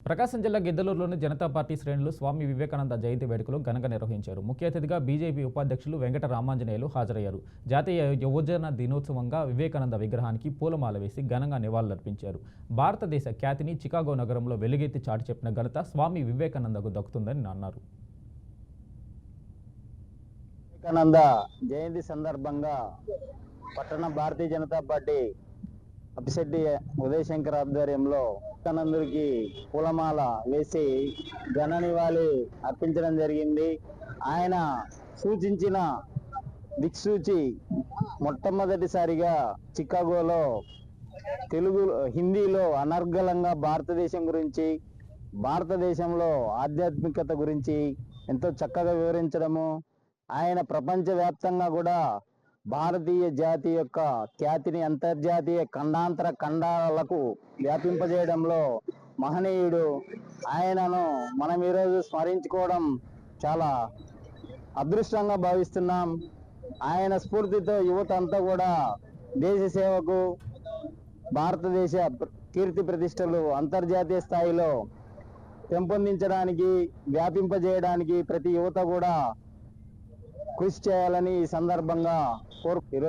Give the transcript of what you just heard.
ప్రకాశం జిల్లా గిద్దలూరులోని జనతా పార్టీ శ్రేణులు స్వామి వివేకానంద జయంతి వేడుకలు ఘనంగా నిర్వహించారు. ముఖ్య అతిథిగా బీజేపీ ఉపాధ్యక్షులు వెంకట రామాంజనేయులు హాజరయ్యారు. జాతీయ యువజన దినోత్సవంగా వివేకానంద విగ్రహానికి పూలమాల వేసి ఘనంగా నివాళులర్పించారు. భారతదేశ ఖ్యాతిని చికాగో నగరంలో వెలుగెత్తి చాటి చెప్పిన ఘనత స్వామి వివేకానందకు దక్కుతుందని అన్నారు. వివేకానంద జయంతి సందర్భంగా పట్టణ భారతీయ జనతా పార్టీ అప్పిశెట్టి ఉదయశంకర్ ఆధ్వర్యంలో వివేకానందుడికి పూలమాల వేసి ఘన నివాళి అర్పించడం జరిగింది. ఆయన సూచించిన దిక్సూచి మొట్టమొదటిసారిగా చికాగోలో హిందీలో అనర్గళంగా భారతదేశం గురించి, భారతదేశంలో ఆధ్యాత్మికత గురించి ఎంతో చక్కగా వివరించడము, ఆయన ప్రపంచవ్యాప్తంగా కూడా భారతీయ జాతి యొక్క ఖ్యాతిని అంతర్జాతీయ ఖండాంతర ఖండాలకు వ్యాపింపజేయడంలో మహనీయుడు. ఆయనను మనం ఈరోజు స్మరించుకోవడం చాలా అదృష్టంగా భావిస్తున్నాం. ఆయన స్ఫూర్తితో యువత అంతా కూడా దేశ సేవకు, భారతదేశ కీర్తి ప్రతిష్టలు అంతర్జాతీయ స్థాయిలో పెంపొందించడానికి, వ్యాపింపజేయడానికి ప్రతి యువత కూడా కృషి చేయాలని ఈ సందర్భంగా కోరుకుంటున్నాను.